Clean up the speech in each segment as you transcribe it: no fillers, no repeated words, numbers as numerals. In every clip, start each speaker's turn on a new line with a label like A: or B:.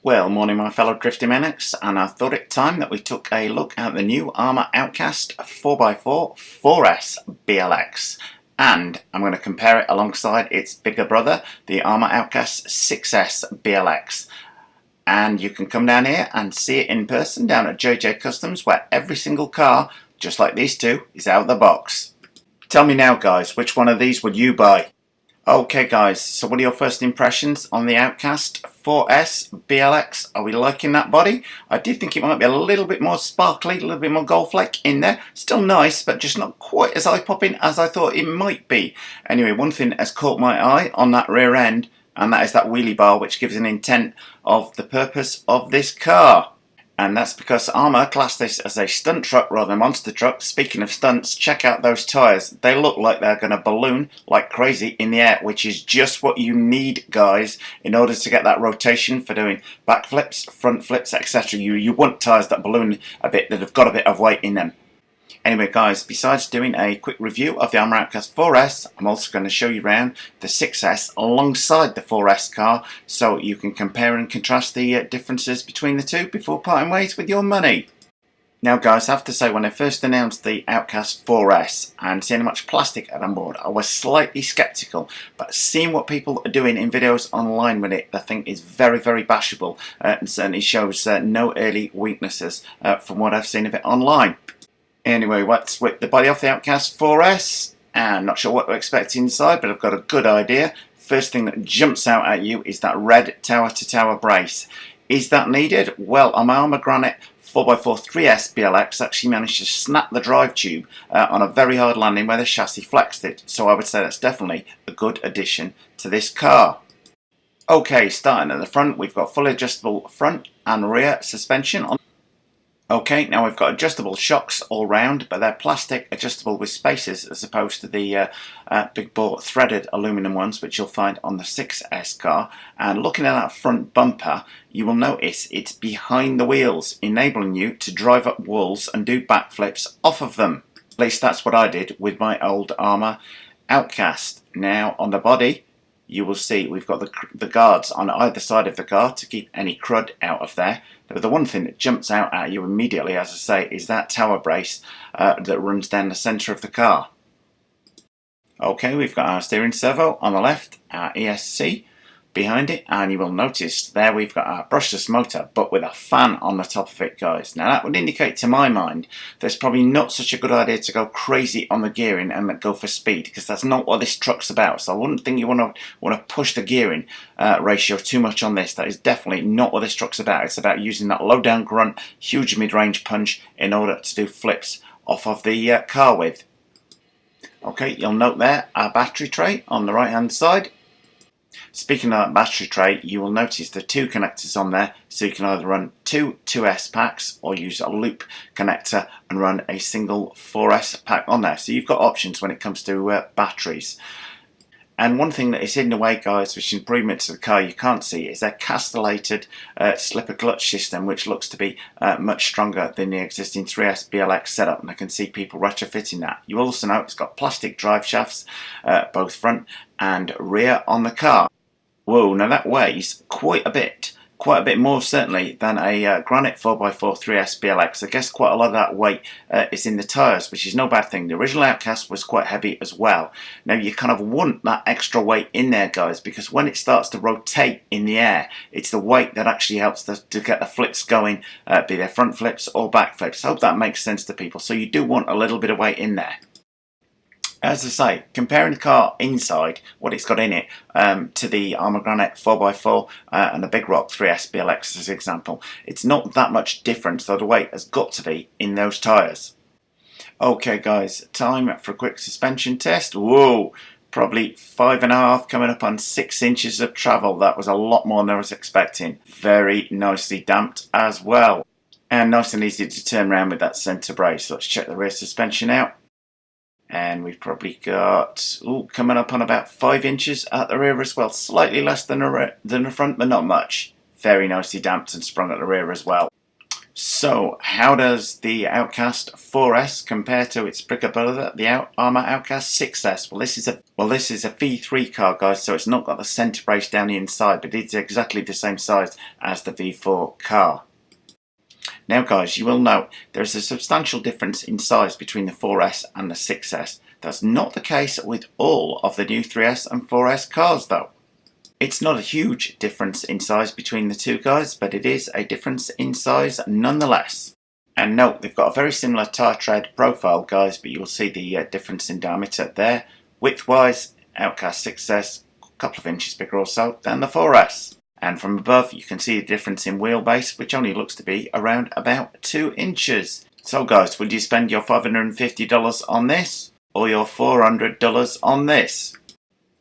A: Well, morning my fellow drifty maniacs, and I thought it time that we took a look at the new Arrma Outcast 4x4 4S BLX, and I'm going to compare it alongside its bigger brother, the Arrma Outcast 6S BLX. And you can come down here and see it in person down at JJ Customs, where every single car, just like these two, is out of the box. Tell me now guys, which one of these would you buy? Okay guys, so what are your first impressions on the Outcast 4S BLX? Are we liking that body? I did think it might be a little bit more sparkly, a little bit more gold flake in there. Still nice, but just not quite as eye-popping as I thought it might be. Anyway, one thing that has caught my eye on that rear end, and that is that wheelie bar, which gives an intent of the purpose of this car. And that's because Arrma classed this as a stunt truck rather than a monster truck. Speaking of stunts, check out those tyres. They look like they're going to balloon like crazy in the air, which is just what you need, guys, in order to get that rotation for doing backflips, front flips, etc. You want tyres that balloon a bit, that have got a bit of weight in them. Anyway guys, besides doing a quick review of the Arrma Outcast 4S, I'm also going to show you around the 6S alongside the 4S car, so you can compare and contrast the differences between the two before parting ways with your money. Now guys, I have to say, when I first announced the Outcast 4S and seeing how much plastic had on board, I was slightly sceptical, but seeing what people are doing in videos online with it, I think is very, very bashable, and certainly shows no early weaknesses from what I've seen of it online. Anyway, what's with the body of the Outcast 4S? And not sure what to expect inside, but I've got a good idea. First thing that jumps out at you is that red tower-to-tower brace. Is that needed? Well, on my Arrma Granite 4x4 3S BLX actually managed to snap the drive tube on a very hard landing where the chassis flexed it. So I would say that's definitely a good addition to this car. Okay, starting at the front, we've got fully adjustable front and rear suspension on. Okay, now we've got adjustable shocks all round, but they're plastic, adjustable with spacers, as opposed to the big bore threaded aluminum ones which you'll find on the 6S car. And looking at that front bumper, you will notice it's behind the wheels, enabling you to drive up walls and do backflips off of them. At least that's what I did with my old Arrma Outcast. Now on the body, you will see we've got the guards on either side of the car to keep any crud out of there. But the one thing that jumps out at you immediately, as I say, is that tower brace that runs down the centre of the car. Okay, we've got our steering servo on the left, our ESC behind it, and you will notice there we've got our brushless motor, but with a fan on the top of it, guys. Now that would indicate to my mind that it's probably not such a good idea to go crazy on the gearing and go for speed, because that's not what this truck's about. So I wouldn't think you want to push the gearing ratio too much on this. That is definitely not what this truck's about. It's about using that low down grunt, huge mid-range punch in order to do flips off of the car with. Okay, you'll note there our battery tray on the right hand side. Speaking of that battery tray, you will notice the two connectors on there, so you can either run two 2S packs or use a loop connector and run a single 4S pack on there. So you've got options when it comes to batteries. And one thing that is hidden away, guys, which is an improvement to the car you can't see, is their castellated slipper clutch system, which looks to be much stronger than the existing 3S BLX setup, and I can see people retrofitting that. You also know it's got plastic drive shafts, both front and rear on the car. Whoa, now that weighs quite a bit more certainly than a Granite 4x4 3S BLX. I guess quite a lot of that weight is in the tyres, which is no bad thing. The original Outcast was quite heavy as well. Now you kind of want that extra weight in there, guys, because when it starts to rotate in the air, it's the weight that actually helps to get the flips going, be they front flips or back flips. I hope that makes sense to people. So you do want a little bit of weight in there. As I say, comparing the car inside, what it's got in it, to the Arrma Granite 4x4 and the Big Rock 3S BLX as an example, it's not that much different, so the weight has got to be in those tyres. Okay guys, time for a quick suspension test. Whoa, probably 5.5 coming up on 6 inches of travel. That was a lot more than I was expecting. Very nicely damped as well. And nice and easy to turn around with that centre brace. Let's check the rear suspension out. And we've probably got, coming up on about 5 inches at the rear as well. Slightly less than the front, but not much. very nicely damped and sprung at the rear as well. So, how does the Outcast 4S compare to its bigger brother, the Armour Outcast 6S? Well, this is a V3 car, guys, so it's not got the centre brace down the inside, but it's exactly the same size as the V4 car. Now, guys, you will note there is a substantial difference in size between the 4S and the 6S. That's not the case with all of the new 3S and 4S cars, though. It's not a huge difference in size between the two guys, but it is a difference in size nonetheless. And note, they've got a very similar tyre tread profile, guys, but you'll see the difference in diameter there. Width-wise, Outcast 6S, a couple of inches bigger or so than the 4S. And from above, you can see the difference in wheelbase, which only looks to be around about 2 inches. So, guys, would you spend your $550 on this, or your $400 on this?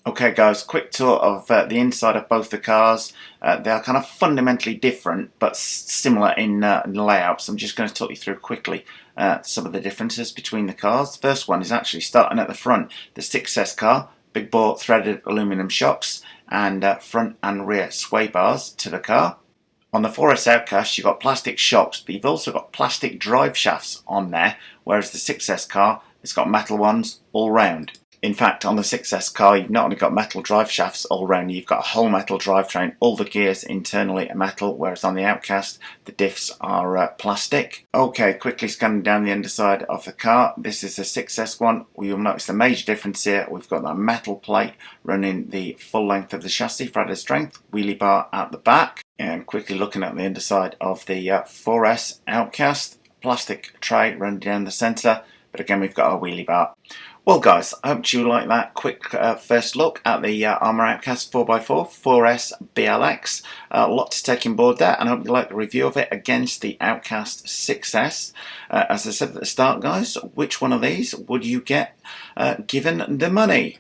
A: Okay, guys, quick tour of the inside of both the cars. They are kind of fundamentally different, but similar in layout. So I'm just going to talk you through quickly some of the differences between the cars. The first one is actually starting at the front. The 6S car, big bore threaded aluminum shocks and front and rear sway bars to the car. On the 4S Outcast, you've got plastic shocks, but you've also got plastic drive shafts on there, whereas the 6S car, it's got metal ones all round. In fact, on the 6S car, you've not only got metal drive shafts all round, you've got a whole metal drivetrain. All the gears internally are metal, whereas on the Outcast, the diffs are plastic. Okay, quickly scanning down the underside of the car. This is the 6S one. You'll notice the major difference here. We've got that metal plate running the full length of the chassis for added strength, wheelie bar at the back. And quickly looking at the underside of the 4S Outcast, plastic tray running down the centre, but again, we've got our wheelie bar. Well, guys, I hope you like that quick first look at the Armour Outcast 4x4 4S BLX. A lot to take on board there, and I hope you like the review of it against the Outcast 6S. As I said at the start, guys, which one of these would you get given the money?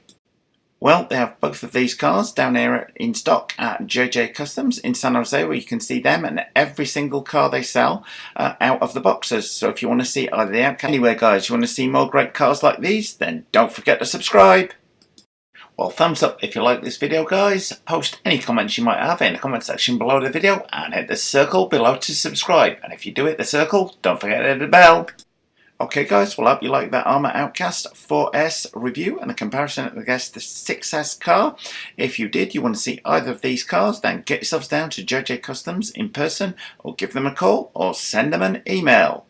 A: Well, they have both of these cars down here in stock at JJ Customs in San Jose, where you can see them and every single car they sell out of the boxes. So if you want to see either the Outcast, anyway, guys, you want to see more great cars like these, then don't forget to subscribe. Well, thumbs up if you like this video, guys. Post any comments you might have in the comment section below the video, and hit the circle below to subscribe. And if you do hit the circle, don't forget to hit the bell. Okay, guys, well, I hope you like that Armour Outcast 4S review and the comparison against the 6S car. If you did, you want to see either of these cars, then get yourselves down to JJ Customs in person, or give them a call, or send them an email.